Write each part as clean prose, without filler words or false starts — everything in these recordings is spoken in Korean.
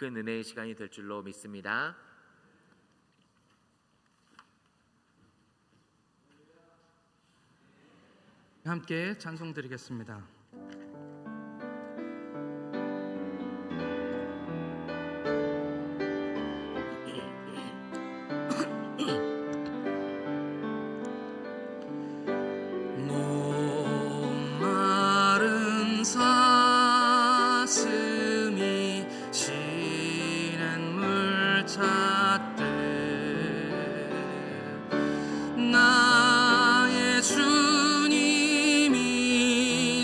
큰 은혜의 시간이 될 줄로 믿습니다. 함께 찬송 드리겠습니다. 목마른 사슴이 쉬는 물 찾되 나의 주님이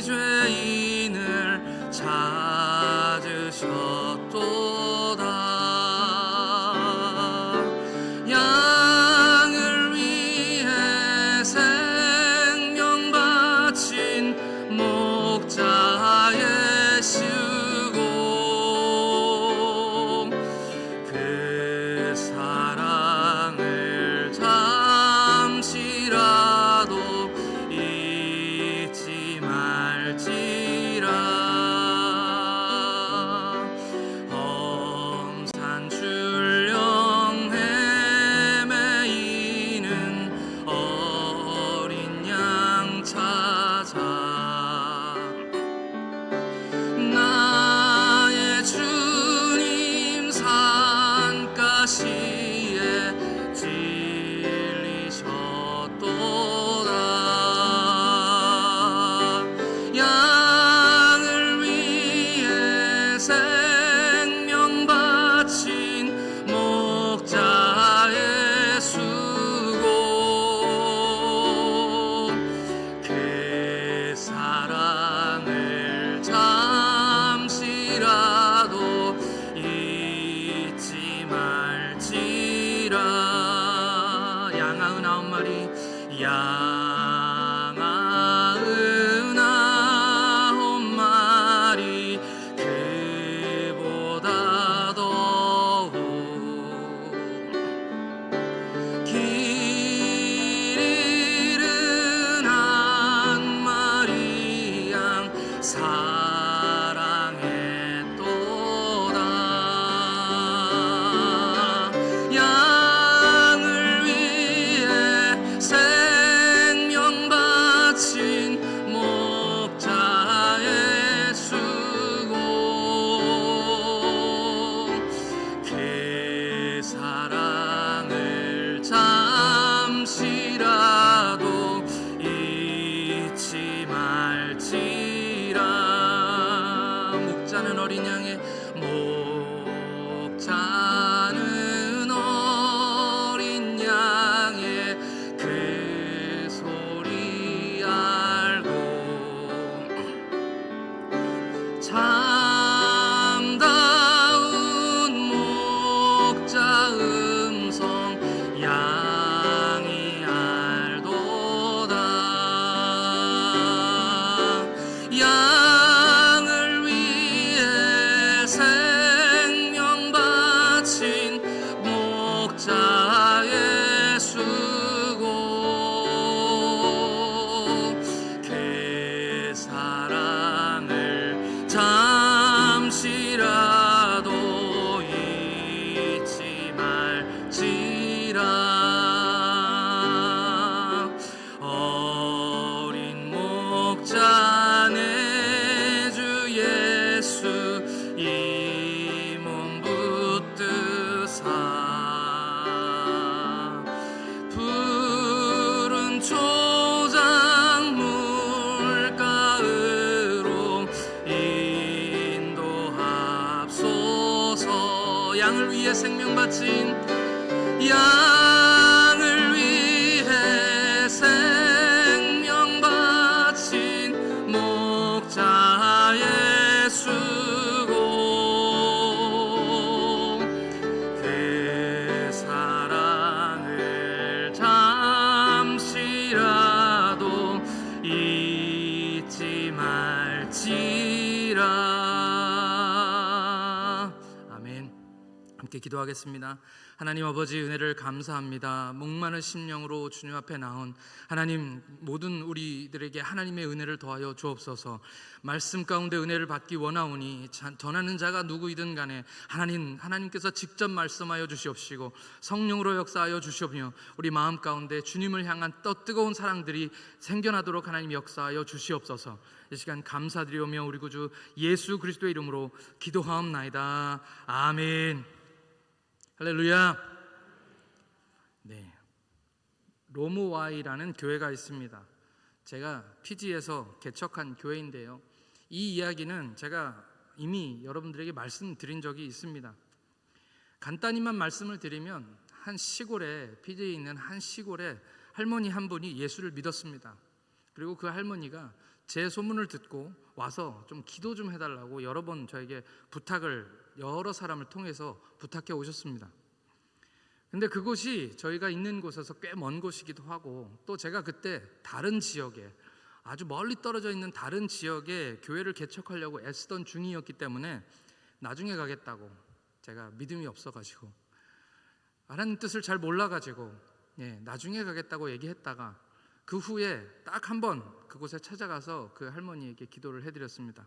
죄인을 찾으셨도다. 양을 위해 생명 바친 목자 예수고 그 사랑을 잠시라도 잊지 말지라. 험산 출령 헤매이는 어린 양 찾아 나의 주님 산가시에 진리셨도다. 양을 위해 생명 바친 목자 예수고 그 사랑을 잠시라도 잊지 말지라. 양아은 9마리 양아은 9마리 그보다 더욱 길 잃은 한 마리 양 사랑했도다. 양을 위해 생명 바친 목자 예수고 그 사랑을 잠시라도 잊지 말지라. 목자는 어린 양의 목자는 어린 양의 그 소리 알고 참다운 목자 음성 양이 알도다. 양을 위해 생명 바친 목자 예수고 그 사랑을 잠시라도 잊지 말지라. 어린 목자 내 주 예수 이 몸 붙드사 푸른 초장 물가으로 인도합소서. 양을 위해 생명 바친 양을 위해 생명 바친 목자 예수고 그 사랑을 잠시라도 잊지 말지라. 아멘. 함께 기도하겠습니다. 하나님 아버지, 은혜를 감사합니다. 목마른 심령으로 주님 앞에 나온 하나님, 모든 우리들에게 하나님의 은혜를 더하여 주옵소서. 말씀 가운데 은혜를 받기 원하오니 전하는 자가 누구이든 간에 하나님께서 직접 말씀하여 주시옵시고 성령으로 역사하여 주시오며 우리 마음 가운데 주님을 향한 뜨거운 사랑들이 생겨나도록 하나님 역사하여 주시옵소서. 이 시간 감사드리오며 우리 구주 예수 그리스도의 이름으로 기도하옵나이다. 아멘. 할렐루야. 네, 로모와이라는 교회가 있습니다. 제가 피지에서 개척한 교회인데요, 이 이야기는 제가 이미 여러분들에게 말씀드린 적이 있습니다. 간단히만 말씀을 드리면 한 시골에, 피지에 있는 한 시골에 할머니 한 분이 예수를 믿었습니다. 그리고 그 할머니가 제 소문을 듣고 와서 좀 기도 좀 해달라고 여러 번 저에게 여러 사람을 통해서 부탁해 오셨습니다. 근데 그곳이 저희가 있는 곳에서 꽤 먼 곳이기도 하고, 또 제가 그때 다른 지역에, 아주 멀리 떨어져 있는 다른 지역에 교회를 개척하려고 애쓰던 중이었기 때문에 나중에 가겠다고, 제가 믿음이 없어가지고 하나님 뜻을 잘 몰라가지고 나중에 가겠다고 얘기했다가 그 후에 딱 한 번 그곳에 찾아가서 그 할머니에게 기도를 해드렸습니다.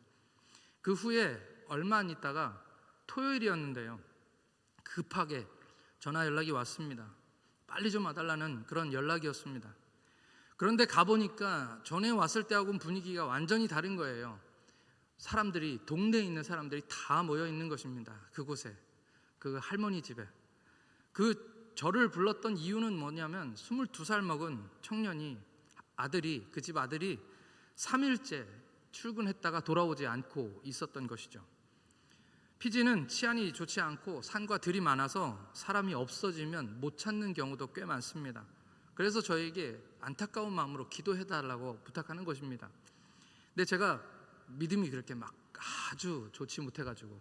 그 후에 얼마 안 있다가 토요일이었는데요, 급하게 전화 연락이 왔습니다. 빨리 좀 와달라는 그런 연락이었습니다. 그런데 가보니까 전에 왔을 때하고는 분위기가 완전히 다른 거예요. 동네에 있는 사람들이 다 모여 있는 것입니다. 그곳에, 그 할머니 집에. 저를 불렀던 이유는 뭐냐면 22살 먹은 청년이, 그 집 아들이 3일째 출근했다가 돌아오지 않고 있었던 것이죠. 피지는 치안이 좋지 않고 산과 들이 많아서 사람이 없어지면 못 찾는 경우도 꽤 많습니다. 그래서 저에게 안타까운 마음으로 기도해달라고 부탁하는 것입니다. 근데 제가 믿음이 그렇게 막 아주 좋지 못해가지고,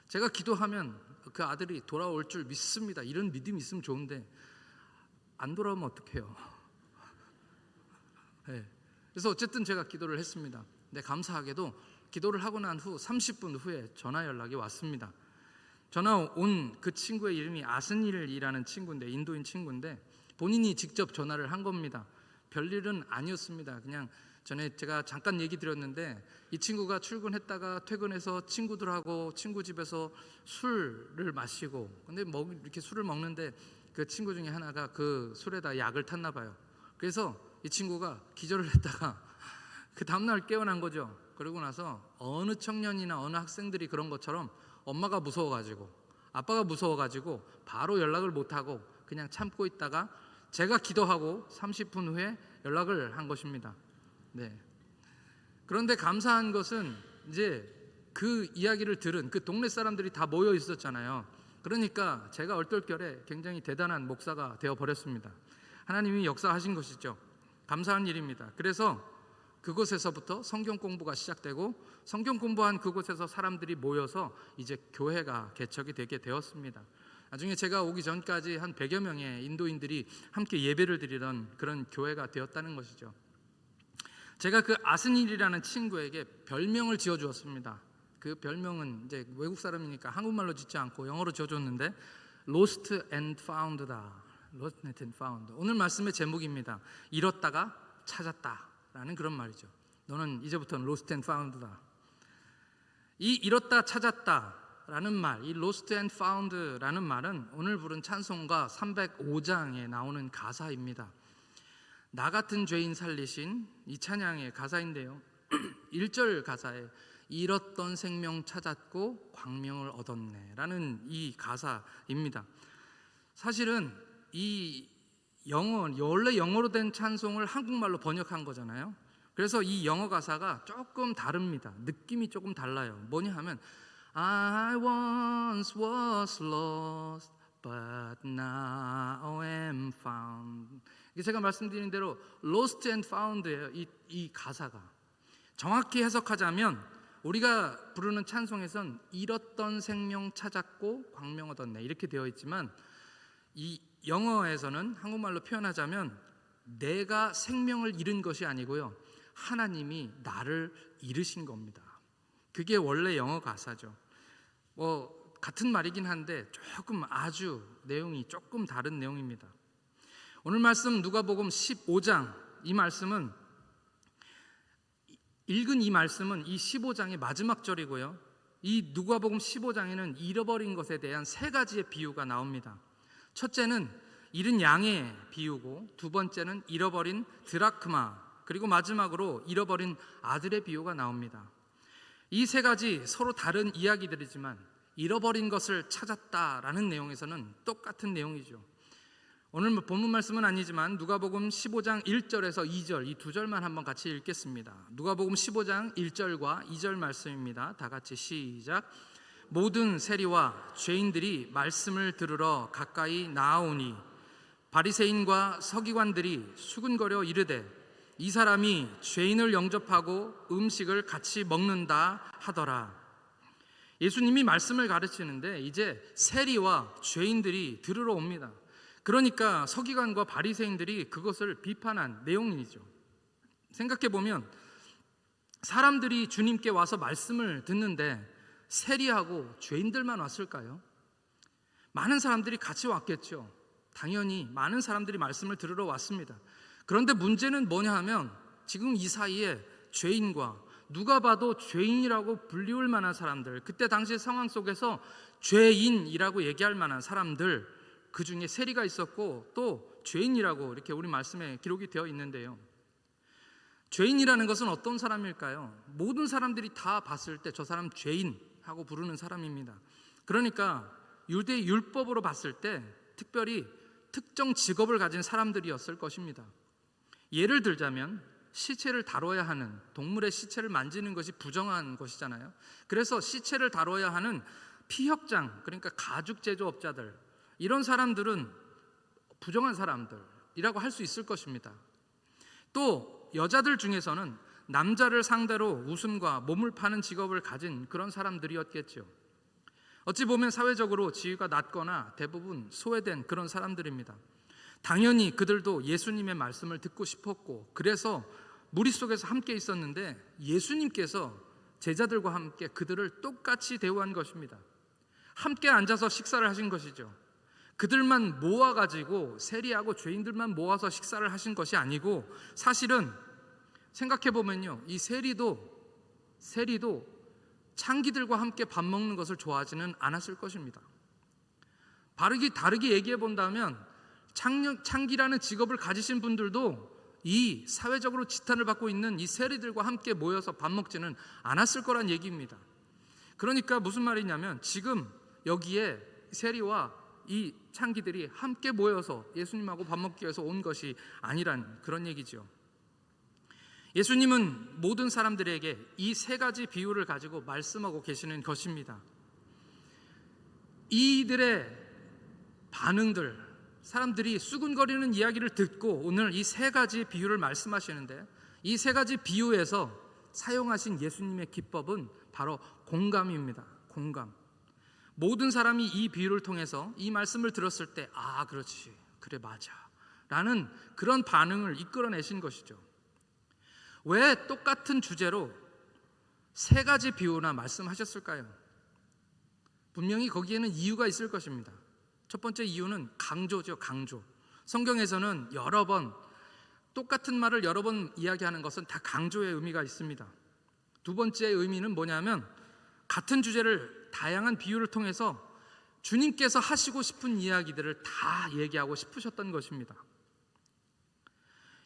제가 기도하면 그 아들이 돌아올 줄 믿습니다, 이런 믿음이 있으면 좋은데 안 돌아오면 어떡해요? 그래서 어쨌든 제가 기도를 했습니다. 근데 감사하게도 기도를 하고 난 후 30분 후에 전화 연락이 왔습니다. 전화 온 그 친구의 이름이 아스닐이라는 친구인데, 인도인 친구인데 본인이 직접 전화를 한 겁니다. 별일은 아니었습니다. 그냥 전에 제가 잠깐 얘기 드렸는데, 이 친구가 출근했다가 퇴근해서 친구들하고 친구 집에서 술을 마시고, 근데 이렇게 술을 먹는데 그 친구 중에 하나가 그 술에다 약을 탔나 봐요. 그래서 이 친구가 기절을 했다가 그 다음날 깨어난 거죠. 그러고 나서 어느 청년이나 어느 학생들이 그런 것처럼 엄마가 무서워가지고, 아빠가 무서워가지고 바로 연락을 못하고 그냥 참고 있다가 제가 기도하고 30분 후에 연락을 한 것입니다. 그런데 감사한 것은 이제 그 이야기를 들은 그 동네 사람들이 다 모여 있었잖아요. 그러니까 제가 얼떨결에 굉장히 대단한 목사가 되어버렸습니다. 하나님이 역사하신 것이죠. 감사한 일입니다. 그래서 그곳에서부터 성경 공부가 시작되고, 성경 공부한 그곳에서 사람들이 모여서 이제 교회가 개척이 되게 되었습니다. 나중에 제가 오기 전까지 한 100여 명의 인도인들이 함께 예배를 드리던 그런 교회가 되었다는 것이죠. 제가 그 아스닐이라는 친구에게 별명을 지어주었습니다. 그 별명은 이제 외국 사람이니까 한국말로 짓지 않고 영어로 지어줬는데 Lost and Found다. Lost and Found. 오늘 말씀의 제목입니다. 잃었다가 찾았다 라는 그런 말이죠. 너는 이제부터는 Lost and Found다. 이 잃었다 찾았다 라는 말, 이 Lost and Found 라는 말은 오늘 부른 찬송가 305장에 나오는 가사입니다. 나 같은 죄인 살리신 이 찬양의 가사인데요, 1절 가사에 잃었던 생명 찾았고 광명을 얻었네 라는 이 가사입니다. 사실은 이 원래 영어로 된 찬송을 한국말로 번역한 거잖아요. 그래서 이 영어 가사가 조금 다릅니다. 느낌이 조금 달라요. 뭐냐 하면 I once was lost but now am found. 제가 말씀드린 대로 lost and found예요. 이 가사가 정확히 해석하자면, 우리가 부르는 찬송에선 잃었던 생명 찾았고 광명 얻었네 이렇게 되어 있지만, 이 영어에서는 한국말로 표현하자면 내가 생명을 잃은 것이 아니고요, 하나님이 나를 잃으신 겁니다. 그게 원래 영어 가사죠. 같은 말이긴 한데 조금 아주 내용이 조금 다른 내용입니다. 오늘 말씀 누가복음 15장 이 말씀은 읽은 이 말씀은 이 15장의 마지막 절이고요. 이 누가복음 15장에는 잃어버린 것에 대한 세 가지의 비유가 나옵니다. 첫째는 잃은 양의 비유고, 두 번째는 잃어버린 드라크마, 그리고 마지막으로 잃어버린 아들의 비유가 나옵니다. 이 세 가지 서로 다른 이야기들이지만 잃어버린 것을 찾았다라는 내용에서는 똑같은 내용이죠. 오늘 본문 말씀은 아니지만 누가복음 15장 1절에서 2절 이 두 절만 한번 같이 읽겠습니다. 누가복음 15장 1절과 2절 말씀입니다. 다 같이 시작. 모든 세리와 죄인들이 말씀을 들으러 가까이 나아오니 바리새인과 서기관들이 수군거려 이르되 이 사람이 죄인을 영접하고 음식을 같이 먹는다 하더라. 예수님이 말씀을 가르치는데 이제 세리와 죄인들이 들으러 옵니다. 그러니까 서기관과 바리새인들이 그것을 비판한 내용이죠. 생각해 보면 사람들이 주님께 와서 말씀을 듣는데 세리하고 죄인들만 왔을까요? 많은 사람들이 같이 왔겠죠. 당연히 많은 사람들이 말씀을 들으러 왔습니다. 그런데 문제는 뭐냐 하면 지금 이 사이에 죄인과 누가 봐도 죄인이라고 불리울 만한 사람들, 그때 당시 상황 속에서 죄인이라고 얘기할 만한 사람들, 그 중에 세리가 있었고 또 죄인이라고 이렇게 우리 말씀에 기록이 되어 있는데요. 죄인이라는 것은 어떤 사람일까요? 모든 사람들이 다 봤을 때 저 사람 죄인하고 부르는 사람입니다. 그러니까 유대 율법으로 봤을 때 특별히 특정 직업을 가진 사람들이었을 것입니다. 예를 들자면 시체를 다뤄야 하는, 동물의 시체를 만지는 것이 부정한 것이잖아요. 그래서 시체를 다뤄야 하는 피혁장, 그러니까 가죽 제조업자들, 이런 사람들은 부정한 사람들이라고 할 수 있을 것입니다. 또 여자들 중에서는 남자를 상대로 웃음과 몸을 파는 직업을 가진 그런 사람들이었겠죠. 어찌 보면 사회적으로 지위가 낮거나 대부분 소외된 그런 사람들입니다. 당연히 그들도 예수님의 말씀을 듣고 싶었고, 그래서 무리 속에서 함께 있었는데 예수님께서 제자들과 함께 그들을 똑같이 대우한 것입니다. 함께 앉아서 식사를 하신 것이죠. 그들만 모아가지고, 세리하고 죄인들만 모아서 식사를 하신 것이 아니고, 사실은 생각해보면요, 이 세리도 창기들과 함께 밥 먹는 것을 좋아하지는 않았을 것입니다. 다르게 얘기해 본다면 창기라는 직업을 가지신 분들도 이 사회적으로 지탄을 받고 있는 이 세리들과 함께 모여서 밥 먹지는 않았을 거란 얘기입니다. 그러니까 무슨 말이냐면 지금 여기에 세리와 이 창기들이 함께 모여서 예수님하고 밥 먹기 위해서 온 것이 아니란 그런 얘기죠. 예수님은 모든 사람들에게 이 세 가지 비유를 가지고 말씀하고 계시는 것입니다. 이들의 반응들, 사람들이 수군거리는 이야기를 듣고 오늘 이 세 가지 비유를 말씀하시는데, 이 세 가지 비유에서 사용하신 예수님의 기법은 바로 공감입니다. 공감. 모든 사람이 이 비유를 통해서 이 말씀을 들었을 때 아, 그렇지, 그래, 맞아 라는 그런 반응을 이끌어내신 것이죠. 왜 똑같은 주제로 세 가지 비유나 말씀하셨을까요? 분명히 거기에는 이유가 있을 것입니다. 첫 번째 이유는 강조죠. 강조. 성경에서는 여러 번 똑같은 말을 여러 번 이야기하는 것은 다 강조의 의미가 있습니다. 두 번째 의미는 뭐냐면 같은 주제를 다양한 비유를 통해서 주님께서 하시고 싶은 이야기들을 다 얘기하고 싶으셨던 것입니다.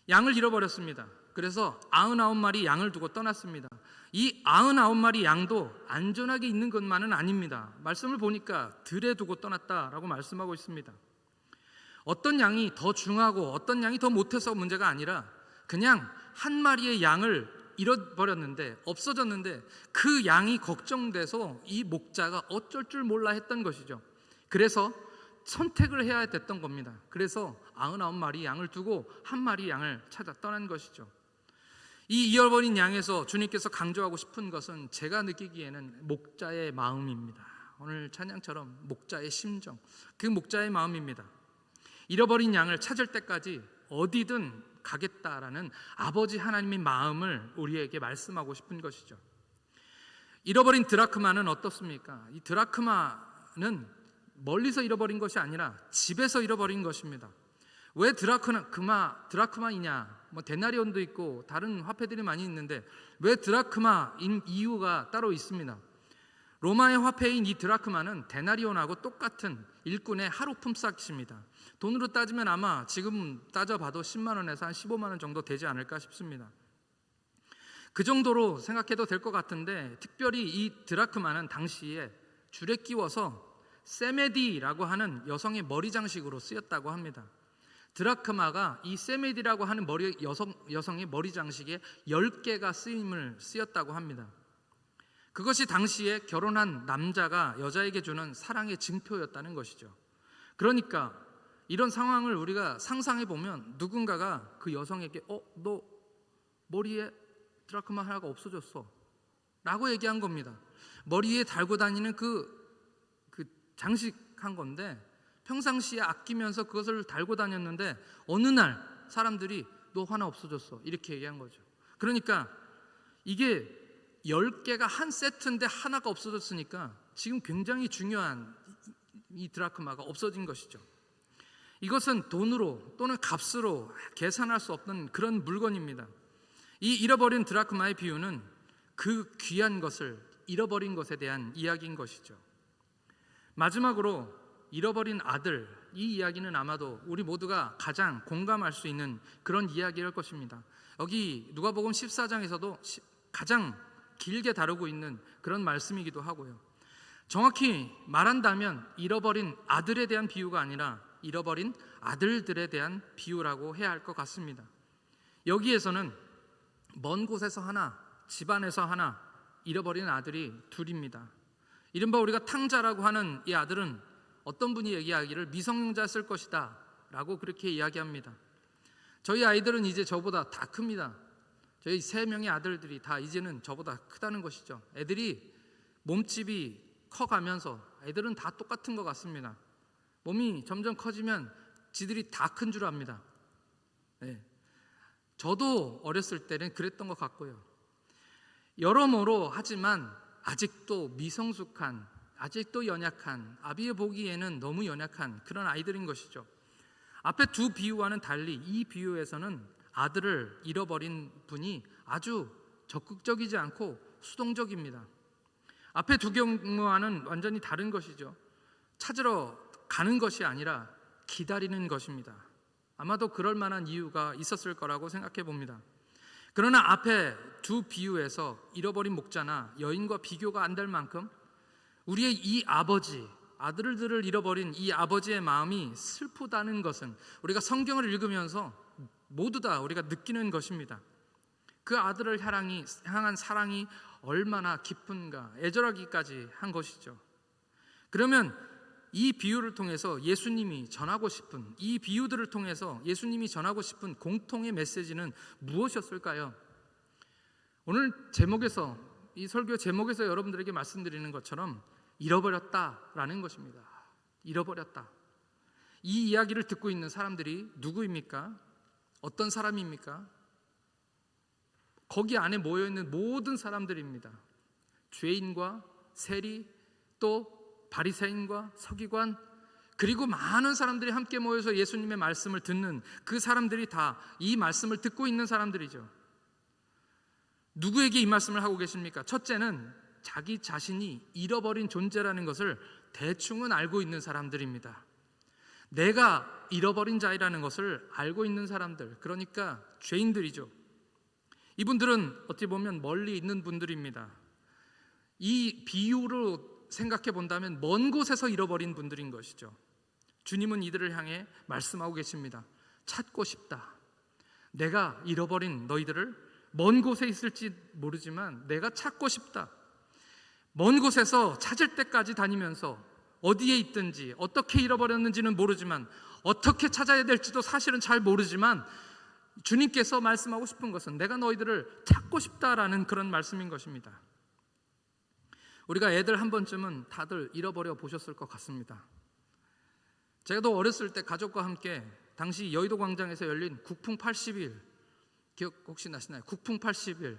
양을 잃어버렸습니다. 그래서 99마리 양을 두고 떠났습니다. 이 99마리 양도 안전하게 있는 것만은 아닙니다. 말씀을 보니까 들에 두고 떠났다라고 말씀하고 있습니다. 어떤 양이 더 중하고 어떤 양이 더 못해서 문제가 아니라 그냥 한 마리의 양을 잃어버렸는데, 없어졌는데 그 양이 걱정돼서 이 목자가 어쩔 줄 몰라 했던 것이죠. 그래서 선택을 해야 됐던 겁니다. 그래서 99마리 양을 두고 한 마리 양을 찾아 떠난 것이죠. 이 잃어버린 양에서 주님께서 강조하고 싶은 것은 제가 느끼기에는 목자의 마음입니다. 오늘 찬양처럼 목자의 심정, 그 목자의 마음입니다. 잃어버린 양을 찾을 때까지 어디든 가겠다라는 아버지 하나님의 마음을 우리에게 말씀하고 싶은 것이죠. 잃어버린 드라크마는 어떻습니까? 이 드라크마는 멀리서 잃어버린 것이 아니라 집에서 잃어버린 것입니다. 왜 드라크마이냐? 뭐 데나리온도 있고 다른 화폐들이 많이 있는데 왜 드라크마인 이유가 따로 있습니다. 로마의 화폐인 이 드라크마는 데나리온하고 똑같은 일꾼의 하루 품삯입니다. 돈으로 따지면 아마 지금 따져봐도 10만 원에서 한 15만 원 정도 되지 않을까 싶습니다. 그 정도로 생각해도 될 것 같은데, 특별히 이 드라크마는 당시에 줄에 끼워서 세메디라고 하는 여성의 머리 장식으로 쓰였다고 합니다. 드라크마가 이 세메디라고 하는 여성의 머리 장식에 10개가 쓰였다고 합니다. 그것이 당시에 결혼한 남자가 여자에게 주는 사랑의 증표였다는 것이죠. 그러니까 이런 상황을 우리가 상상해 보면 누군가가 그 여성에게 너 머리에 드라크마 하나가 없어졌어 라고 얘기한 겁니다. 머리에 달고 다니는 그 장식한 건데 평상시에 아끼면서 그것을 달고 다녔는데 어느 날 사람들이 너 하나 없어졌어 이렇게 얘기한 거죠. 그러니까 이게 10개가 한 세트인데 하나가 없어졌으니까 지금 굉장히 중요한 이 드라크마가 없어진 것이죠. 이것은 돈으로 또는 값으로 계산할 수 없는 그런 물건입니다. 이 잃어버린 드라크마의 비유는 그 귀한 것을 잃어버린 것에 대한 이야기인 것이죠. 마지막으로 잃어버린 아들, 이 이야기는 아마도 우리 모두가 가장 공감할 수 있는 그런 이야기일 것입니다. 여기 누가복음 14장에서도 가장 길게 다루고 있는 그런 말씀이기도 하고요. 정확히 말한다면 잃어버린 아들에 대한 비유가 아니라 잃어버린 아들들에 대한 비유라고 해야 할 것 같습니다. 여기에서는 먼 곳에서 하나, 집안에서 하나 잃어버린 아들이 둘입니다. 이른바 우리가 탕자라고 하는 이 아들은 어떤 분이 얘기하기를 미성년자였을 것이다 라고 그렇게 이야기합니다. 저희 아이들은 이제 저보다 다 큽니다. 저희 3명의 아들들이 다 이제는 저보다 크다는 것이죠. 애들이 몸집이 커가면서 애들은 다 똑같은 것 같습니다. 몸이 점점 커지면 지들이 다 큰 줄 압니다. 네. 저도 어렸을 때는 그랬던 것 같고요. 여러모로 하지만 아직도 미성숙한, 아직도 연약한, 아비의 보기에는 너무 연약한 그런 아이들인 것이죠. 앞에 두 비유와는 달리 이 비유에서는 아들을 잃어버린 분이 아주 적극적이지 않고 수동적입니다. 앞에 두 경우와는 완전히 다른 것이죠. 찾으러 가는 것이 아니라 기다리는 것입니다. 아마도 그럴 만한 이유가 있었을 거라고 생각해 봅니다. 그러나 앞에 두 비유에서 잃어버린 목자나 여인과 비교가 안 될 만큼 우리의 이 아버지, 아들들을 잃어버린 이 아버지의 마음이 슬프다는 것은 우리가 성경을 읽으면서 모두 다 우리가 느끼는 것입니다. 그 아들을 향한 사랑이 얼마나 깊은가, 애절하기까지 한 것이죠. 그러면 이 비유를 통해서 예수님이 전하고 싶은, 이 비유들을 통해서 예수님이 전하고 싶은 공통의 메시지는 무엇이었을까요? 오늘 제목에서, 이 설교 제목에서 여러분들에게 말씀드리는 것처럼 잃어버렸다라는 것입니다. 잃어버렸다. 이 이야기를 듣고 있는 사람들이 누구입니까? 어떤 사람입니까? 거기 안에 모여있는 모든 사람들입니다. 죄인과 세리, 또 바리새인과 서기관, 그리고 많은 사람들이 함께 모여서 예수님의 말씀을 듣는 그 사람들이 다 이 말씀을 듣고 있는 사람들이죠. 누구에게 이 말씀을 하고 계십니까? 첫째는 자기 자신이 잃어버린 존재라는 것을 대충은 알고 있는 사람들입니다. 내가 잃어버린 자이라는 것을 알고 있는 사람들, 그러니까 죄인들이죠. 이분들은 어찌 보면 멀리 있는 분들입니다. 이 비유로 생각해 본다면 먼 곳에서 잃어버린 분들인 것이죠. 주님은 이들을 향해 말씀하고 계십니다. 찾고 싶다. 내가 잃어버린 너희들을 먼 곳에 있을지 모르지만 내가 찾고 싶다. 먼 곳에서 찾을 때까지 다니면서 어디에 있든지 어떻게 잃어버렸는지는 모르지만 어떻게 찾아야 될지도 사실은 잘 모르지만 주님께서 말씀하고 싶은 것은 내가 너희들을 찾고 싶다라는 그런 말씀인 것입니다. 우리가 애들 한 번쯤은 다들 잃어버려 보셨을 것 같습니다. 제가 어렸을 때 가족과 함께 당시 여의도 광장에서 열린 국풍 80일 기억 혹시 나시나요? 국풍 80일,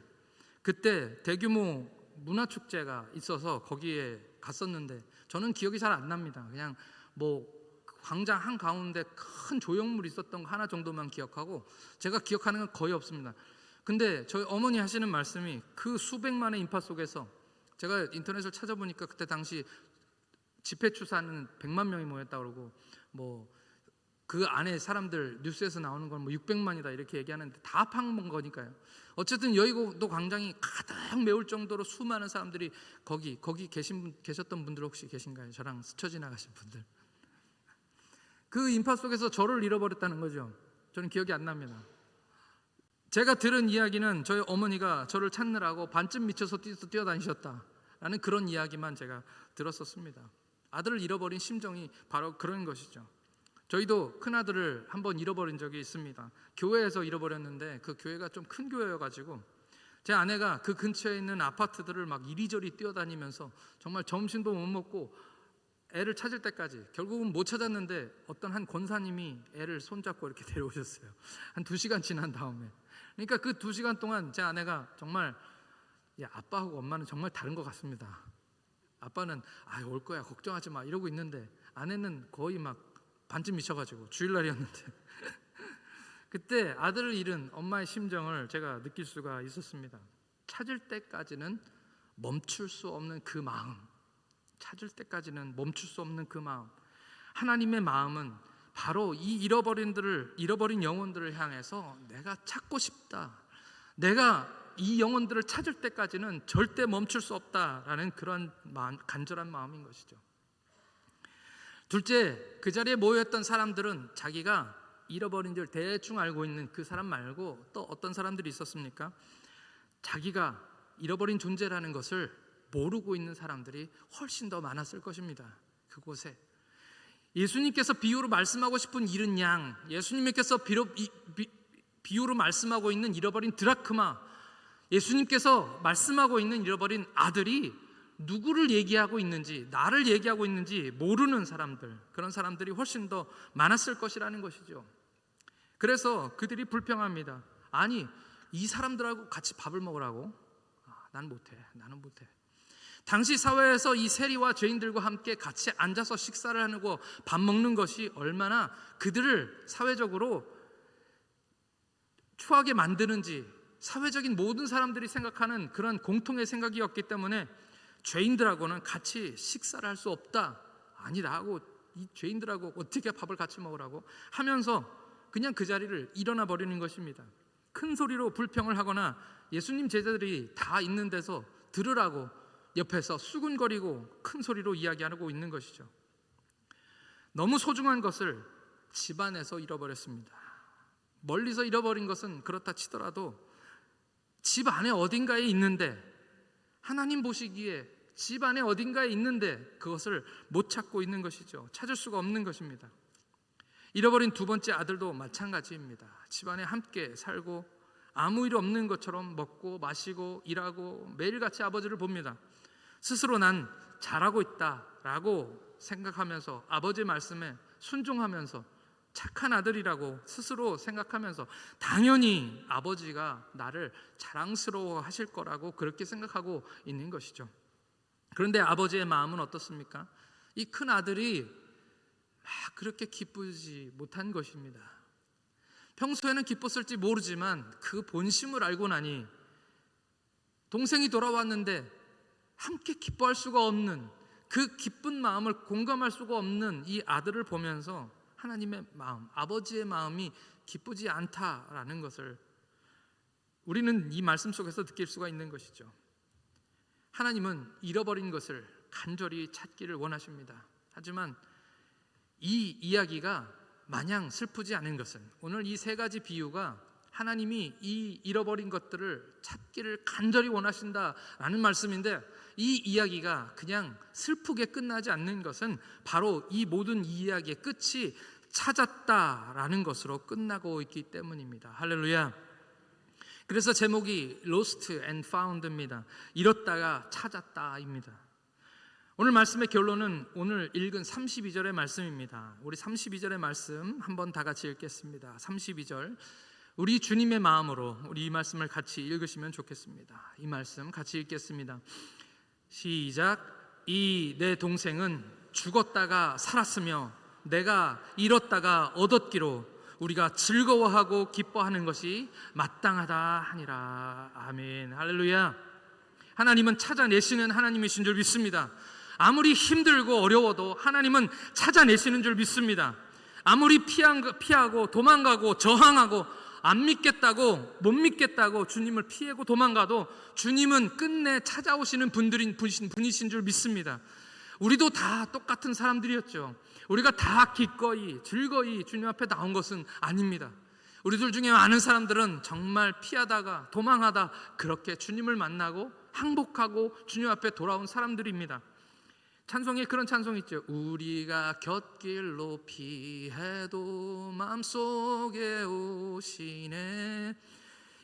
그때 대규모 문화축제가 있어서 거기에 갔었는데 저는 기억이 잘 안 납니다. 그냥 뭐 광장 한가운데 큰 조형물이 있었던 거 하나 정도만 기억하고 제가 기억하는 건 거의 없습니다. 근데 저희 어머니 하시는 말씀이 그 수백만의 인파 속에서 제가 인터넷을 찾아보니까 그때 당시 집회 추사는 100만 명이 모였다고 그러고 뭐 그 안에 사람들 뉴스에서 나오는 건 뭐 600만이다 이렇게 얘기하는데 다 합한 거니까요. 어쨌든 여의도 광장이 가득 메울 정도로 수많은 사람들이 거기 계셨던 분들 혹시 계신가요? 저랑 스쳐 지나가신 분들. 그 인파 속에서 저를 잃어버렸다는 거죠. 저는 기억이 안 납니다. 제가 들은 이야기는 저희 어머니가 저를 찾느라고 반쯤 미쳐서 뛰어다니셨다라는 그런 이야기만 제가 들었었습니다. 아들을 잃어버린 심정이 바로 그런 것이죠. 저희도 큰아들을 한번 잃어버린 적이 있습니다. 교회에서 잃어버렸는데 그 교회가 좀 큰 교회여가지고 제 아내가 그 근처에 있는 아파트들을 막 이리저리 뛰어다니면서 정말 점심도 못 먹고 애를 찾을 때까지 결국은 못 찾았는데 어떤 한 권사님이 애를 손잡고 이렇게 데려오셨어요. 한 2시간 지난 다음에. 그러니까 그 2시간 동안 제 아내가 정말 야, 아빠하고 엄마는 정말 다른 것 같습니다. 아빠는 올 거야 걱정하지 마 이러고 있는데 아내는 거의 막 반쯤 미쳐가지고 주일날이었는데 그때 아들을 잃은 엄마의 심정을 제가 느낄 수가 있었습니다. 찾을 때까지는 멈출 수 없는 그 마음, 찾을 때까지는 멈출 수 없는 그 마음. 하나님의 마음은 바로 이 잃어버린 영혼들을 향해서 내가 찾고 싶다, 내가 이 영혼들을 찾을 때까지는 절대 멈출 수 없다라는 그런 간절한 마음인 것이죠. 둘째, 그 자리에 모여있던 사람들은 자기가 잃어버린 줄 대충 알고 있는 그 사람 말고 또 어떤 사람들이 있었습니까? 자기가 잃어버린 존재라는 것을 모르고 있는 사람들이 훨씬 더 많았을 것입니다. 그곳에 예수님께서 비유로 말씀하고 싶은 잃은 양, 예수님께서 비유로 말씀하고 있는 잃어버린 드라크마, 예수님께서 말씀하고 있는 잃어버린 아들이 누구를 얘기하고 있는지, 나를 얘기하고 있는지 모르는 사람들, 그런 사람들이 훨씬 더 많았을 것이라는 것이죠. 그래서 그들이 불평합니다. 아니, 이 사람들하고 같이 밥을 먹으라고? 나는 못해. 당시 사회에서 이 세리와 죄인들과 함께 같이 앉아서 식사를 하고 밥 먹는 것이 얼마나 그들을 사회적으로 추하게 만드는지 사회적인 모든 사람들이 생각하는 그런 공통의 생각이었기 때문에 죄인들하고는 같이 식사를 할 수 없다. 아니, 나하고 이 죄인들하고 어떻게 밥을 같이 먹으라고 하면서 그냥 그 자리를 일어나 버리는 것입니다. 큰 소리로 불평을 하거나 예수님 제자들이 다 있는 데서 들으라고 옆에서 수군거리고 큰 소리로 이야기하고 있는 것이죠. 너무 소중한 것을 집안에서 잃어버렸습니다. 멀리서 잃어버린 것은 그렇다 치더라도 집 안에 어딘가에 있는데, 하나님 보시기에 집 안에 어딘가에 있는데 그것을 못 찾고 있는 것이죠. 찾을 수가 없는 것입니다. 잃어버린 두 번째 아들도 마찬가지입니다. 집안에 함께 살고 아무 일 없는 것처럼 먹고 마시고 일하고 매일같이 아버지를 봅니다. 스스로 난 잘하고 있다라고 생각하면서 아버지의 말씀에 순종하면서 착한 아들이라고 스스로 생각하면서 당연히 아버지가 나를 자랑스러워 하실 거라고 그렇게 생각하고 있는 것이죠. 그런데 아버지의 마음은 어떻습니까? 이 큰 아들이 막 그렇게 기쁘지 못한 것입니다. 평소에는 기뻤을지 모르지만 그 본심을 알고 나니 동생이 돌아왔는데 함께 기뻐할 수가 없는, 그 기쁜 마음을 공감할 수가 없는 이 아들을 보면서 하나님의 마음, 아버지의 마음이 기쁘지 않다라는 것을 우리는 이 말씀 속에서 느낄 수가 있는 것이죠. 하나님은 잃어버린 것을 간절히 찾기를 원하십니다. 하지만 이 이야기가 마냥 슬프지 않은 것은, 오늘 이 세 가지 비유가 하나님이 이 잃어버린 것들을 찾기를 간절히 원하신다라는 말씀인데, 이 이야기가 그냥 슬프게 끝나지 않는 것은 바로 이 모든 이야기의 끝이 찾았다라는 것으로 끝나고 있기 때문입니다. 할렐루야. 그래서 제목이 Lost and Found입니다. 잃었다가 찾았다입니다. 오늘 말씀의 결론은 오늘 읽은 32절의 말씀입니다. 우리 32절의 말씀 한번 다 같이 읽겠습니다. 32절, 우리 주님의 마음으로 우리 이 말씀을 같이 읽으시면 좋겠습니다. 이 말씀 같이 읽겠습니다. 시작. 이 내 동생은 죽었다가 살았으며 내가 잃었다가 얻었기로 우리가 즐거워하고 기뻐하는 것이 마땅하다 하니라. 아멘. 할렐루야. 하나님은 찾아내시는 하나님이신 줄 믿습니다. 아무리 힘들고 어려워도 하나님은 찾아내시는 줄 믿습니다. 아무리 피하고 도망가고 저항하고 안 믿겠다고 못 믿겠다고 주님을 피하고 도망가도 주님은 끝내 찾아오시는 분이신 줄 믿습니다. 우리도 다 똑같은 사람들이었죠. 우리가 다 기꺼이 즐거이 주님 앞에 나온 것은 아닙니다. 우리들 중에 많은 사람들은 정말 피하다가 도망하다 그렇게 주님을 만나고 항복하고 주님 앞에 돌아온 사람들입니다. 찬송에 그런 찬송 있죠. 우리가 곁길로 피해도 마음속에 오시네.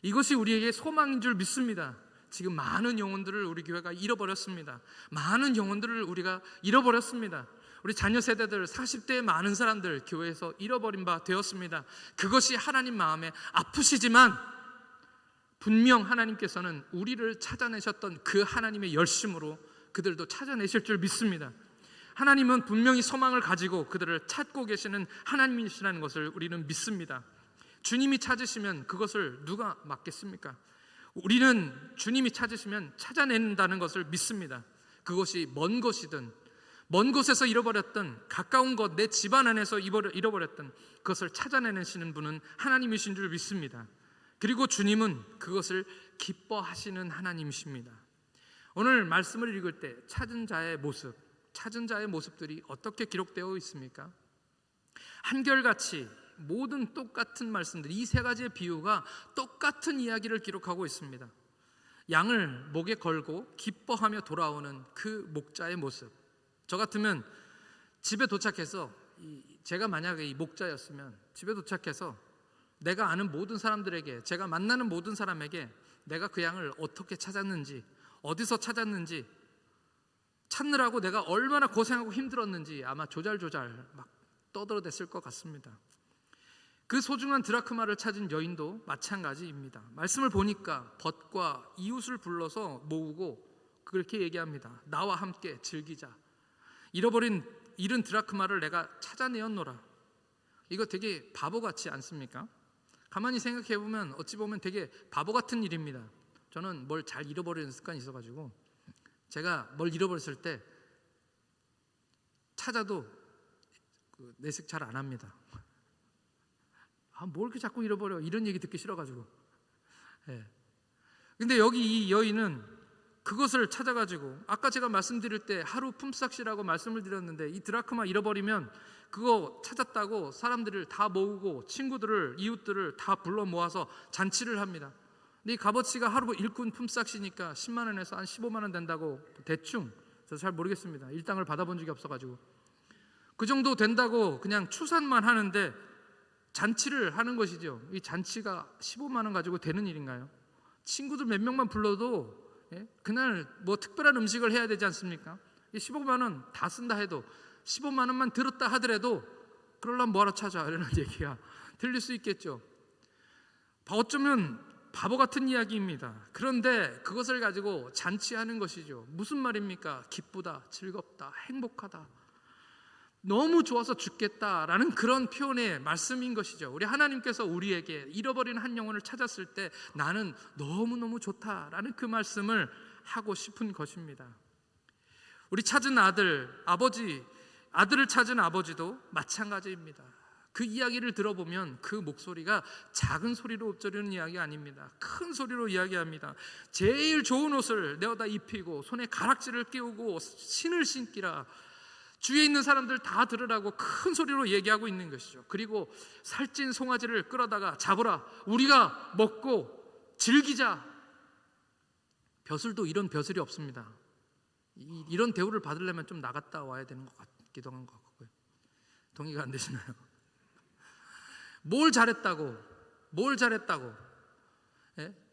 이것이 우리에게 소망인 줄 믿습니다. 지금 많은 영혼들을 우리 교회가 잃어버렸습니다. 많은 영혼들을 우리가 잃어버렸습니다. 우리 자녀 세대들 40대의 많은 사람들 교회에서 잃어버린 바 되었습니다. 그것이 하나님 마음에 아프시지만 분명 하나님께서는 우리를 찾아내셨던 그 하나님의 열심으로 그들도 찾아내실 줄 믿습니다. 하나님은 분명히 소망을 가지고 그들을 찾고 계시는 하나님이시라는 것을 우리는 믿습니다. 주님이 찾으시면 그것을 누가 막겠습니까? 우리는 주님이 찾으시면 찾아낸다는 것을 믿습니다. 그것이 먼 곳이든 먼 곳에서 잃어버렸던 가까운 곳 내 집안 안에서 잃어버렸던 그것을 찾아내시는 분은 하나님이신 줄 믿습니다. 그리고 주님은 그것을 기뻐하시는 하나님이십니다. 오늘 말씀을 읽을 때 찾은 자의 모습들이 어떻게 기록되어 있습니까? 한결같이 모든 똑같은 말씀들, 이 세 가지의 비유가 똑같은 이야기를 기록하고 있습니다. 양을 목에 걸고 기뻐하며 돌아오는 그 목자의 모습. 저 같으면 집에 도착해서 제가 만약에 이 목자였으면 집에 도착해서 내가 아는 모든 사람들에게, 제가 만나는 모든 사람에게 내가 그 양을 어떻게 찾았는지, 어디서 찾았는지, 찾느라고 내가 얼마나 고생하고 힘들었는지 아마 조잘조잘 막 떠들어댔을 것 같습니다. 그 소중한 드라크마를 찾은 여인도 마찬가지입니다. 말씀을 보니까 벗과 이웃을 불러서 모으고 그렇게 얘기합니다. 나와 함께 즐기자. 잃은 드라크마를 내가 찾아내었노라. 이거 되게 바보 같지 않습니까? 가만히 생각해 보면 어찌 보면 되게 바보 같은 일입니다. 저는 뭘 잘 잃어버리는 습관이 있어가지고 제가 뭘 잃어버렸을 때 찾아도 내색 잘 안 합니다. 뭘 이렇게 자꾸 잃어버려, 이런 얘기 듣기 싫어가지고. 근데 여기 이 여인은 그것을 찾아가지고, 아까 제가 말씀드릴 때 하루 품삯이라고 말씀을 드렸는데, 이 드라크마 잃어버리면 그거 찾았다고 사람들을 다 모으고 친구들을, 이웃들을 다 불러 모아서 잔치를 합니다. 근데 이 값어치가 하루 일꾼 품삯이니까 10만 원에서 한 15만 원 된다고, 대충, 저 잘 모르겠습니다. 일당을 받아본 적이 없어가지고. 그 정도 된다고 그냥 추산만 하는데 잔치를 하는 것이죠. 이 잔치가 15만 원 가지고 되는 일인가요? 친구들 몇 명만 불러도 그날 뭐 특별한 음식을 해야 되지 않습니까? 15만 원 다 쓴다 해도 15만 원만 들었다 하더라도 그러려면 뭐하러 찾아, 이런 얘기가 들릴 수 있겠죠. 어쩌면 바보 같은 이야기입니다. 그런데 그것을 가지고 잔치하는 것이죠. 무슨 말입니까? 기쁘다, 즐겁다, 행복하다, 너무 좋아서 죽겠다라는 그런 표현의 말씀인 것이죠. 우리 하나님께서 우리에게 잃어버린 한 영혼을 찾았을 때 나는 너무너무 좋다라는 그 말씀을 하고 싶은 것입니다. 우리 찾은 아들을 찾은 아버지도 마찬가지입니다. 그 이야기를 들어보면 그 목소리가 작은 소리로 읊조리는 이야기 아닙니다. 큰 소리로 이야기합니다. 제일 좋은 옷을 내어다 입히고 손에 가락지를 끼우고 신을 신기라. 주위에 있는 사람들 다 들으라고 큰 소리로 얘기하고 있는 것이죠. 그리고 살찐 송아지를 끌어다가 잡으라, 우리가 먹고 즐기자. 벼슬도 이런 벼슬이 없습니다. 이런 대우를 받으려면 좀 나갔다 와야 되는 것 같기도 한 것 같고요. 동의가 안 되시나요? 뭘 잘했다고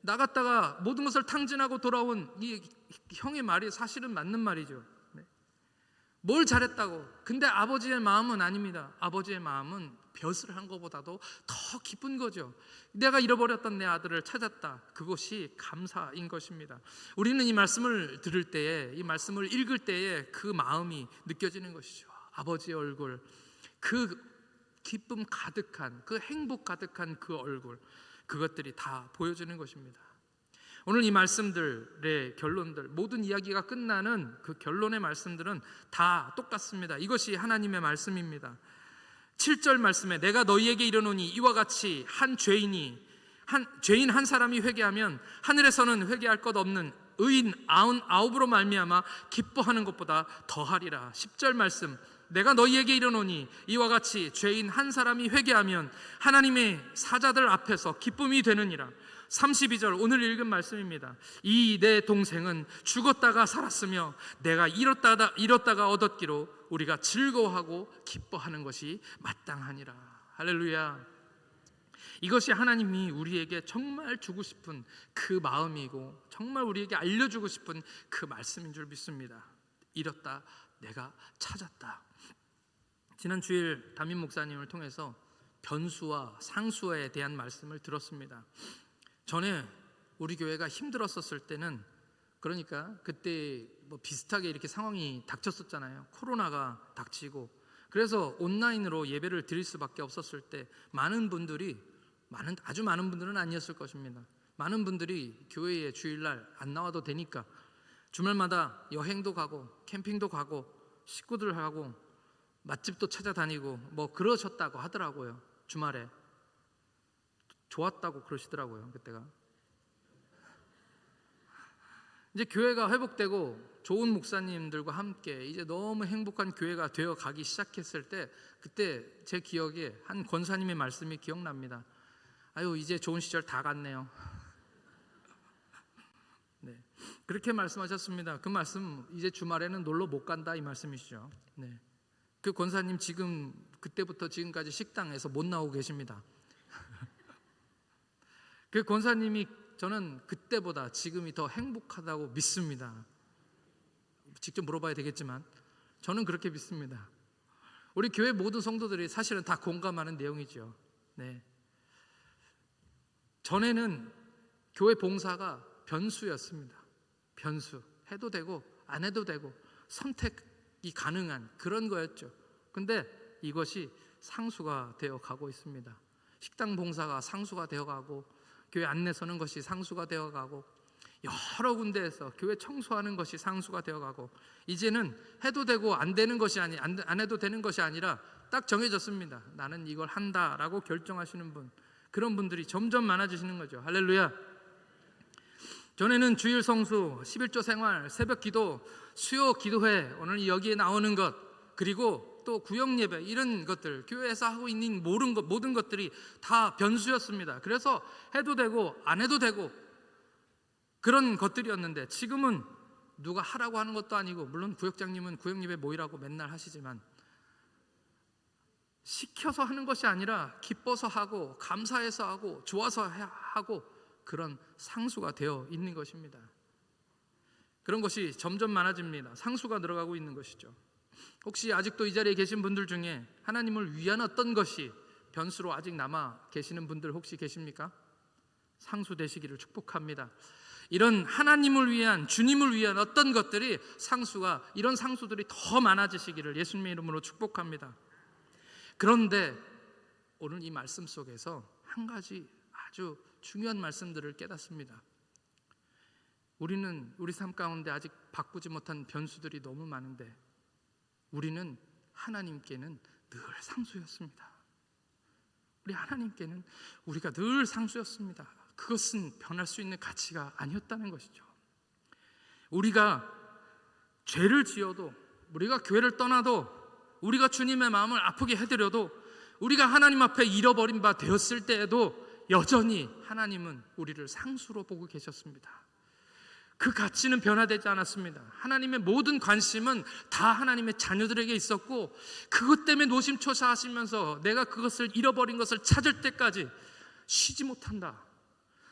나갔다가 모든 것을 탕진하고 돌아온 이 형의 말이 사실은 맞는 말이죠. 뭘 잘했다고. 근데 아버지의 마음은 아닙니다. 아버지의 마음은 벼슬 한 것보다도 더 기쁜 거죠. 내가 잃어버렸던 내 아들을 찾았다. 그것이 감사인 것입니다. 우리는 이 말씀을 들을 때에, 이 말씀을 읽을 때에 그 마음이 느껴지는 것이죠. 아버지의 얼굴, 그 기쁨 가득한, 그 행복 가득한 그 얼굴, 그것들이 다 보여지는 것입니다. 오늘 이 말씀들의 결론들, 모든 이야기가 끝나는 그 결론의 말씀들은 다 똑같습니다. 이것이 하나님의 말씀입니다. 7절 말씀에 내가 너희에게 이르노니 이와 같이 죄인 한 사람이 회개하면 하늘에서는 회개할 것 없는 의인 99으로 말미암아 기뻐하는 것보다 더하리라. 10절 말씀 내가 너희에게 이르노니 이와 같이 죄인 한 사람이 회개하면 하나님의 사자들 앞에서 기쁨이 되느니라. 32절 오늘 읽은 말씀입니다. 이 내 동생은 죽었다가 살았으며 내가 잃었다가 얻었기로 우리가 즐거워하고 기뻐하는 것이 마땅하니라. 할렐루야. 이것이 하나님이 우리에게 정말 주고 싶은 그 마음이고 정말 우리에게 알려주고 싶은 그 말씀인 줄 믿습니다. 잃었다 내가 찾았다. 지난 주일 담임 목사님을 통해서 변수와 상수에 대한 말씀을 들었습니다. 전에 우리 교회가 힘들었었을 때는, 그러니까 그때 뭐 비슷하게 이렇게 상황이 닥쳤었잖아요. 코로나가 닥치고, 그래서 온라인으로 예배를 드릴 수밖에 없었을 때 아주 많은 분들은 아니었을 것입니다. 많은 분들이 교회에 주일날 안 나와도 되니까 주말마다 여행도 가고 캠핑도 가고 식구들하고 맛집도 찾아다니고 뭐 그러셨다고 하더라고요. 주말에 좋았다고 그러시더라고요. 그때가 이제 교회가 회복되고 좋은 목사님들과 함께 이제 너무 행복한 교회가 되어 가기 시작했을 때, 그때 제 기억에 한 권사님의 말씀이 기억납니다. 아유, 이제 좋은 시절 다 갔네요. 네, 그렇게 말씀하셨습니다. 그 말씀, 이제 주말에는 놀러 못 간다, 이 말씀이시죠. 네, 그 권사님 지금 그때부터 지금까지 식당에서 못 나오고 계십니다. 그 권사님이, 저는 그때보다 지금이 더 행복하다고 믿습니다. 직접 물어봐야 되겠지만 저는 그렇게 믿습니다. 우리 교회 모든 성도들이 사실은 다 공감하는 내용이죠. 네. 전에는 교회 봉사가 변수였습니다. 변수, 해도 되고 안 해도 되고 선택이 가능한 그런 거였죠. 근데 이것이 상수가 되어 가고 있습니다. 식당 봉사가 상수가 되어 가고, 교회 안내 서는 것이 상수가 되어 가고, 여러 군데에서 교회 청소하는 것이 상수가 되어 가고, 이제는 해도 되고 안 되는 것이 안 해도 되는 것이 아니라 딱 정해졌습니다. 나는 이걸 한다라고 결정하시는 분, 그런 분들이 점점 많아지시는 거죠. 할렐루야. 전에는 주일 성수, 11조 생활, 새벽 기도, 수요 기도회, 오늘 여기에 나오는 것, 그리고 또 구역 예배, 이런 것들, 교회에서 하고 있는 모든 것들이 다 변수였습니다. 그래서 해도 되고 안 해도 되고 그런 것들이었는데, 지금은 누가 하라고 하는 것도 아니고, 물론 구역장님은 구역 예배 모이라고 맨날 하시지만 시켜서 하는 것이 아니라 기뻐서 하고 감사해서 하고 좋아서 하고, 그런 상수가 되어 있는 것입니다. 그런 것이 점점 많아집니다. 상수가 들어가고 있는 것이죠. 혹시 아직도 이 자리에 계신 분들 중에 하나님을 위한 어떤 것이 변수로 아직 남아 계시는 분들 혹시 계십니까? 상수 되시기를 축복합니다. 이런 하나님을 위한, 주님을 위한 어떤 것들이 이런 상수들이 더 많아지시기를 예수님의 이름으로 축복합니다. 그런데 오늘 이 말씀 속에서 한 가지 아주 중요한 말씀들을 깨닫습니다. 우리 삶 가운데 아직 바꾸지 못한 변수들이 너무 많은데, 우리는 하나님께는 늘 상수였습니다. 우리 하나님께는 우리가 늘 상수였습니다. 그것은 변할 수 있는 가치가 아니었다는 것이죠. 우리가 죄를 지어도, 우리가 교회를 떠나도, 우리가 주님의 마음을 아프게 해드려도, 우리가 하나님 앞에 잃어버린 바 되었을 때에도 여전히 하나님은 우리를 상수로 보고 계셨습니다. 그 가치는 변화되지 않았습니다. 하나님의 모든 관심은 다 하나님의 자녀들에게 있었고, 그것 때문에 노심초사하시면서 내가 그것을 잃어버린 것을 찾을 때까지 쉬지 못한다.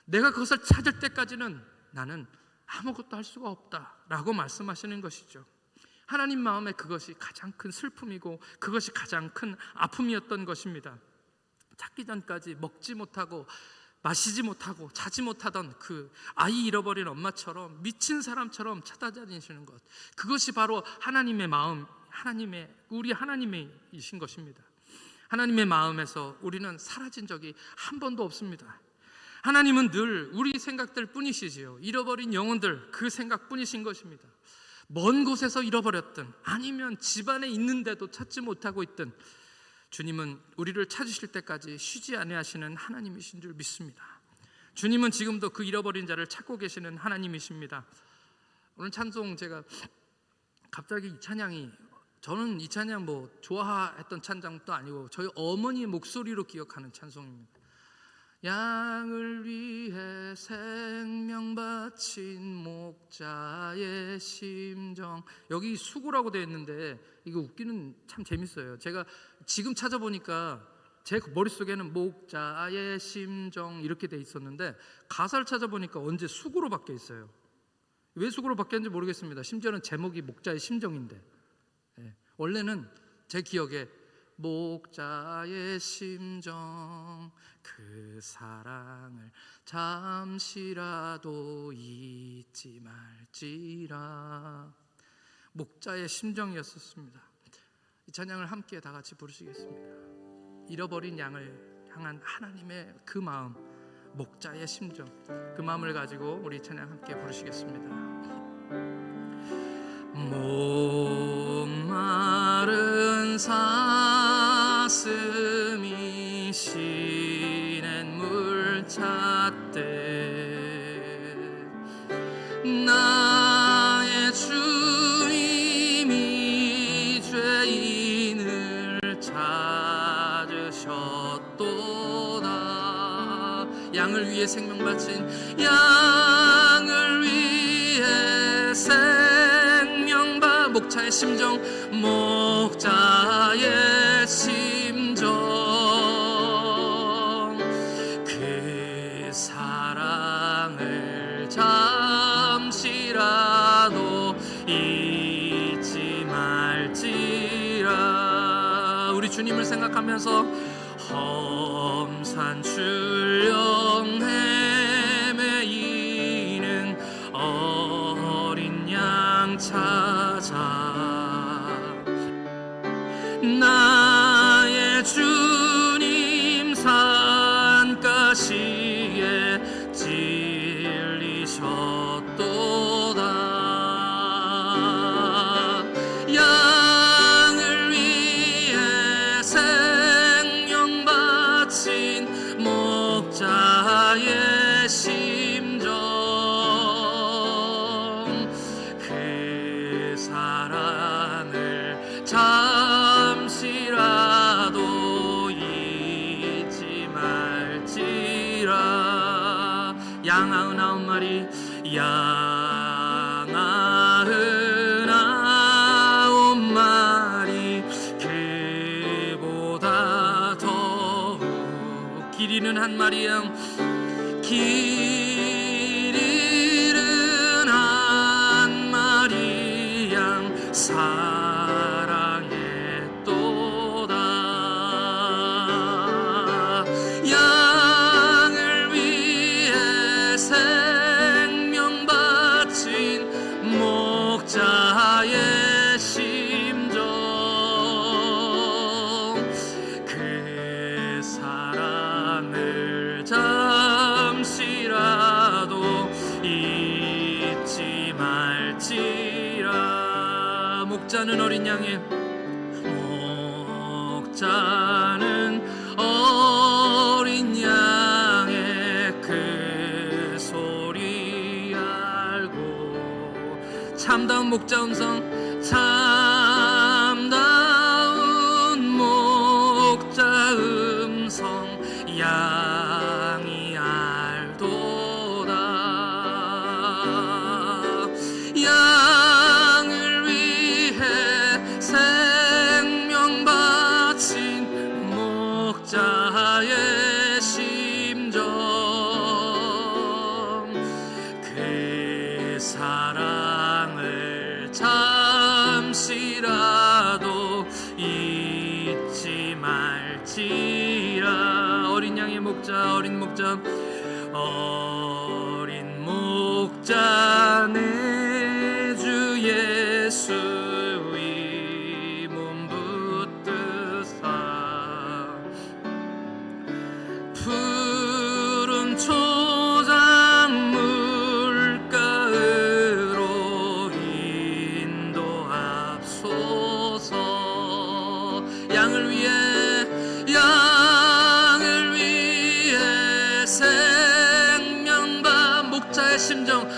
내가 그것을 찾을 때까지는 나는 아무것도 할 수가 없다라고 말씀하시는 것이죠. 하나님 마음에 그것이 가장 큰 슬픔이고 그것이 가장 큰 아픔이었던 것입니다. 찾기 전까지 먹지 못하고 마시지 못하고 자지 못하던 그 아이 잃어버린 엄마처럼 미친 사람처럼 찾아다니시는 것, 그것이 바로 하나님의 마음, 우리 하나님이신 것입니다. 하나님의 마음에서 우리는 사라진 적이 한 번도 없습니다. 하나님은 늘 우리 생각들 뿐이시지요. 잃어버린 영혼들, 그 생각뿐이신 것입니다. 먼 곳에서 잃어버렸든 아니면 집안에 있는데도 찾지 못하고 있든 주님은 우리를 찾으실 때까지 쉬지 아니하시는 하나님이신 줄 믿습니다. 주님은 지금도 그 잃어버린 자를 찾고 계시는 하나님이십니다. 오늘 찬송 제가 갑자기 이 찬양이, 저는 이 찬양 뭐 좋아했던 찬양도 아니고 저희 어머니의 목소리로 기억하는 찬송입니다. 양을 위해 생명 바친 목자의 심정. 여기 수고라고 되어 있는데 이거 웃기는 참 재밌어요. 제가 지금 찾아보니까 제 머릿속에는 목자의 심정 이렇게 돼 있었는데 가사를 찾아보니까 언제 수고로 바뀌어 있어요. 왜 수고로 바뀌었는지 모르겠습니다. 심지어는 제목이 목자의 심정인데, 원래는 제 기억에 목자의 심정 그 사랑을 잠시라도 잊지 말지라, 목자의 심정이었습니다. 이 찬양을 함께 다 같이 부르시겠습니다. 잃어버린 양을 향한 하나님의 그 마음, 목자의 심정, 그 마음을 가지고 우리 찬양 함께 부르시겠습니다. 목마른 사슴이 시냇 물 찾듯 나의 주님이 죄인을 찾으셨도다. 양을 위해 생명 바친, 양을 위해 목자의 심정, 목자의 심정 그 사랑을 잠시라도 잊지 말지라. 우리 주님을 생각하면서 험산 출령 헤매이는 어린 양 찾아 나의 주님 산가시에 찔리셨도다. 양을 위해 생명 바친 목자의 심정 그 사랑을 잠시라도 잊지 말지라. 양 99마리, 양 99마리 그보다 더욱 길 잃은 한 마리 양, 길 잃은 한 마리 양 사랑했도다. 양을 위해 생명 바친 목자의 심정 그 사랑을 잠시라도 잊지 말지라. 목자는 어린 양의, 목자는 어린 양의 그 소리 알고 참다운 목자 음성, 참다운 목자 음성 양이 알도다. 양을 위해 생명 바친 목자의 심정 그 사랑을 잠시라도 잊지 말지라. 목자, 어린 목자, 내 주 예수 이 몸 붙드사 푸른 초장 물가으로 인도하소서. 양을 위해 생명과 목자의 심정,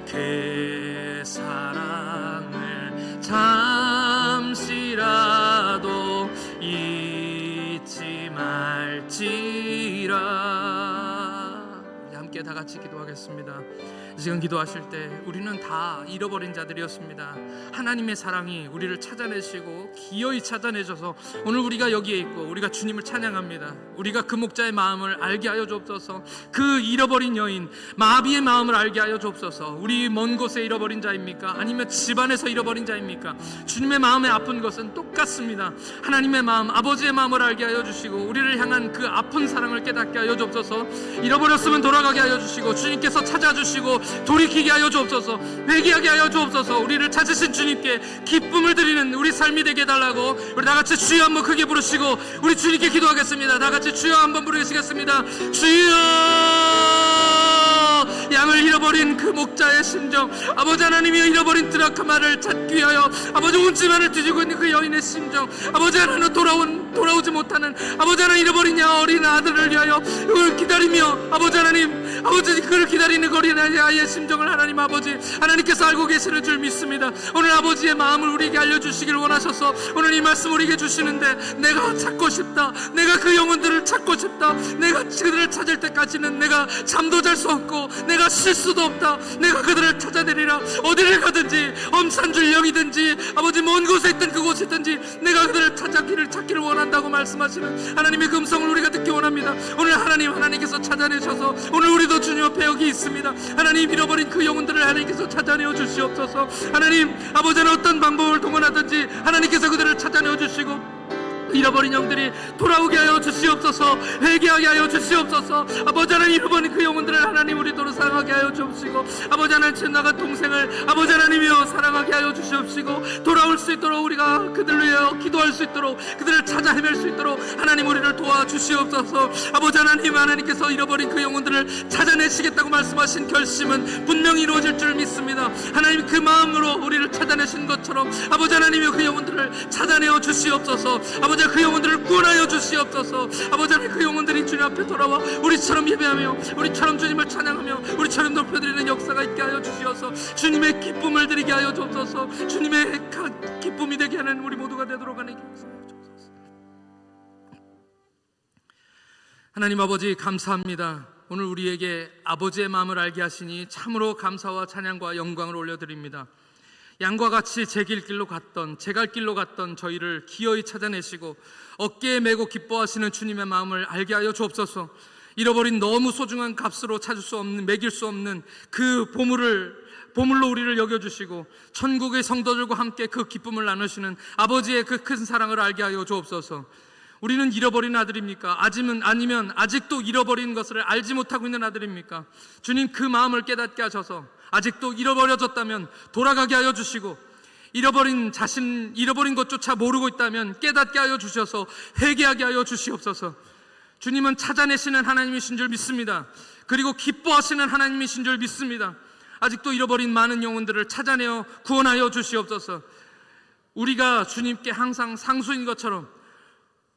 그 사랑을 잠시라도 잊지 말지라. 우리 함께 다 같이 기도하겠습니다. 지금 기도하실 때 우리는 다 잃어버린 자들이었습니다. 하나님의 사랑이 우리를 찾아내시고 기어이 찾아내셔서 오늘 우리가 여기에 있고 우리가 주님을 찬양합니다. 우리가 그 목자의 마음을 알게 하여 주옵소서. 그 잃어버린 여인 마비의 마음을 알게 하여 주옵소서. 우리 먼 곳에 잃어버린 자입니까? 아니면 집안에서 잃어버린 자입니까? 주님의 마음에 아픈 것은 똑같습니다. 하나님의 마음, 아버지의 마음을 알게 하여 주시고 우리를 향한 그 아픈 사랑을 깨닫게 하여 주옵소서. 잃어버렸으면 돌아가게 하여 주시고 주님께서 찾아주시고 돌이키게 하여 주옵소서. 회개하게 하여 주옵소서. 우리를 찾으신 주님께 기쁨을 드리는 우리 삶이 되게 해달라고 우리 다같이 주여 한번 크게 부르시고 우리 주님께 기도하겠습니다. 다같이 주여 한번 부르시겠습니다. 주여, 양을 잃어버린 그 목자의 심정, 아버지 하나님이 잃어버린 드라크마를 찾기 위하여 아버지 온 집안을 뒤지고 있는 그 여인의 심정, 아버지 하나는 돌아오지 못하는 아버지 하나님 잃어버린 어린 아들을 위하여 그걸 기다리며 아버지 하나님 아버지 그를 기다리는 어린 아이의 심정을 하나님 아버지 하나님께서 알고 계시는 줄 믿습니다. 오늘 아버지의 마음을 우리에게 알려주시길 원하셔서 오늘 이 말씀 우리에게 주시는데, 내가 찾고 싶다, 내가 그 영혼들을 찾고 싶다, 내가 그들을 찾을 때까지는 내가 잠도 잘 수 없고 내가 쉴 수도 없다, 내가 그들을 찾아내리라. 어디를 가든지 엄산줄 영이든지 아버지 먼 곳에 있든 그곳에 있든지 내가 그들을 찾기를 원한다고 말씀하시는 하나님의 그 음성을 우리가 듣기 원합니다. 오늘 하나님께서 찾아내셔서 오늘 우리도 주님 앞에 여기 있습니다. 하나님 잃어버린 그 영혼들을 하나님께서 찾아내어 주시옵소서. 하나님 아버지는 어떤 방법을 동원하든지 하나님께서 그들을 찾아내어 주시고 잃어버린 영들이 돌아오게 하여 주시옵소서. 회개하게 하여 주시옵소서. 아버지 하나님 잃어버린 그 영혼들을 하나님 우리도로 사랑하게 하여 주옵시고 아버지 하나님 지나간 동생을 아버지 하나님이여 사랑하게 하여 주시옵시고 돌아올 수 있도록 우리가 그들을 위하여 기도할 수 있도록 그들을 찾아 헤맬 수 있도록 하나님 우리를 도와주시옵소서. 아버지 하나님께서 잃어버린 그 영혼들을 찾아내시겠다고 말씀하신 결심은 분명히 이루어질 줄 믿습니다. 하나님 그 마음으로 우리를 찾아내신 것처럼 아버지 하나님이여 그 영혼들을 찾아내어 주시옵소서. 아버지 그 영혼들을 구원하여 주시옵소서. 아버지 하나님 그 영혼들이 주님 앞에 돌아와 우리처럼 예배하며 우리처럼 주님을 찬양하며 우리처럼 높여드리는 역사가 있게 하여 주시어서 주님의 기쁨을 드리게 하여 주옵소서. 주님의 기쁨이 되게 하는 우리 모두가 되도록 하는 역사하여 주옵소서. 하나님 아버지 감사합니다. 오늘 우리에게 아버지의 마음을 알게 하시니 참으로 감사와 찬양과 영광을 올려드립니다. 양과 같이 제 길로 갔던 제 갈 길로 갔던 저희를 기어이 찾아내시고 어깨에 메고 기뻐하시는 주님의 마음을 알게 하여 주옵소서. 잃어버린 너무 소중한 값으로 찾을 수 없는 매길 수 없는 그 보물로 우리를 여겨주시고 천국의 성도들과 함께 그 기쁨을 나누시는 아버지의 그 큰 사랑을 알게 하여 주옵소서. 우리는 잃어버린 아들입니까? 아니면 아직도 잃어버린 것을 알지 못하고 있는 아들입니까? 주님 그 마음을 깨닫게 하셔서 아직도 잃어버려졌다면 돌아가게 하여 주시고 잃어버린 것조차 모르고 있다면 깨닫게 하여 주셔서 회개하게 하여 주시옵소서. 주님은 찾아내시는 하나님이신 줄 믿습니다. 그리고 기뻐하시는 하나님이신 줄 믿습니다. 아직도 잃어버린 많은 영혼들을 찾아내어 구원하여 주시옵소서. 우리가 주님께 항상 상수인 것처럼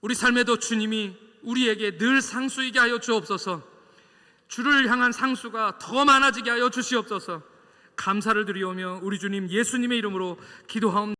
우리 삶에도 주님이 우리에게 늘 상수이게 하여 주옵소서. 주를 향한 상수가 더 많아지게 하여 주시옵소서. 감사를 드리오며 우리 주님 예수님의 이름으로 기도하옵나이다.